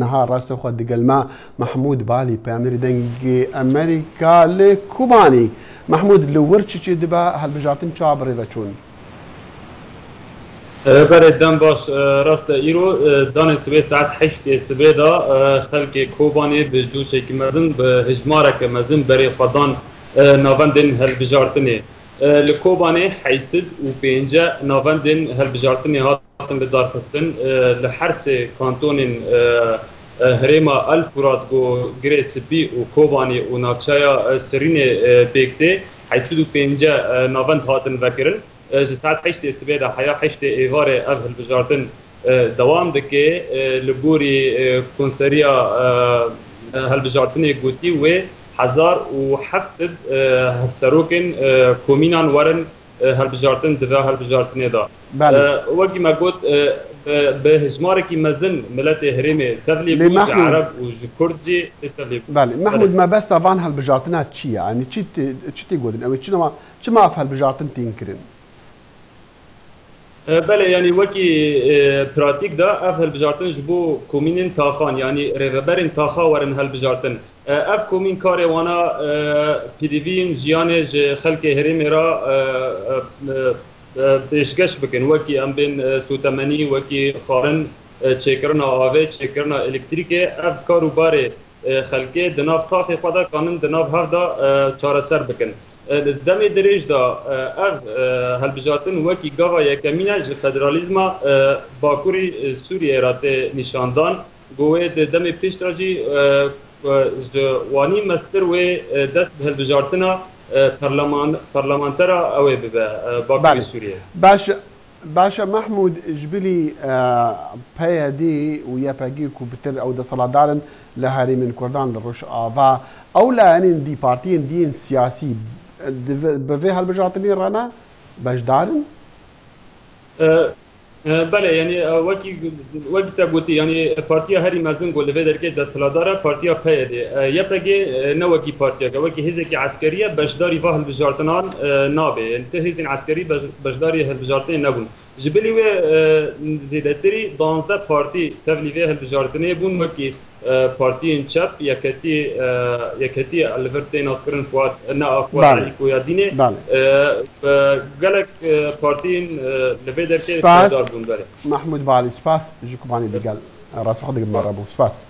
نهار راست خود دقلما محمود بالي بامير دنج أمريكا لكوباني محمود لورتش دبا هالبجارتين شابر إذا شون برای دم باش راست ایرو دان سبه ساعت 8 سبه دا خلق کوبانی به جوش که مزن به هجماره که مزن برای خدان ناوندن هالبجارتنی لکوبانی حیثد و پینجا ناوندن هالبجارتنی هاتن به دارخستن لحرس کانتون هریما الفرات گو گری سپی و کوبانی و ناکچایا سرین بیکته حیثد و پینجا ناوند هاتن وکرن جسات 8 استباده حياه 8 ايفار اهل بجاردن دوام دكي لبوري كونسريا هل بجاردن يقولي و حزار وحفصد سروكن كومينان ورن هل بجاردن دفا هل بجاردن دا وقت ما قلت بهجمارك مزن ملت هرمي تغلي بوج عرب وكردجي تغلي بله محمود ما بس طبعا هل بجاردن تشي يعني تشي تقولن او تشي ما في هل بجاردن تنكرن بله يعني وكي براتيك دا اف هالبجارتن جبو كومينين تاخان يعني ريفبرين تاخا ورن هالبجارتن اف كومين كاري وانا بيديفين جيانج خلق هريميرا بيشكش بكن وكي ام بين سوتمني وكي خارن تشيكرنا اوي تشيكرنا الكتريكي اف كاروباري خلقي دناف تاخي خدا كانن دناف هفدا چاره سر بكن دم دريج دا اف هالبجاتن وكي غاوا يكمينا ج فدراليزما باكوري سوريا رات نشاندان گوه دم پیشتراجي واني مستر و دست هالبجاتنا برلمانترا او باكوري سوريا باشا محمود جبلي بيدي ويا باجي كوبتر او دا صلادارن لهاري من كردان لروش آفا او لا يعني دي بارتين دين سياسي بفي هالبجارتني رانا بجدارن؟ بله يعني وقت قلتي يعني بارتيا هاري مازن قول لفي دركي دستلادارة بارتيا بيدي يبقى نوكي بارتيا وكي هزكي عسكرية بجداري فا هالبجارتنان نابي يعني هزين عسكري بجداري هالبجارتين نبون جبلي و زيدتري دانتا بارتي تفلي فيها هالبجارتني بون وكي بارتين شاب يكتي الفرتين اسكرن فوات نا اقوال يكوياديني قالك بارتين لفيدر كي سباس محمود بالي سباس جيكو باني دقال راس خدك مره ابو سباس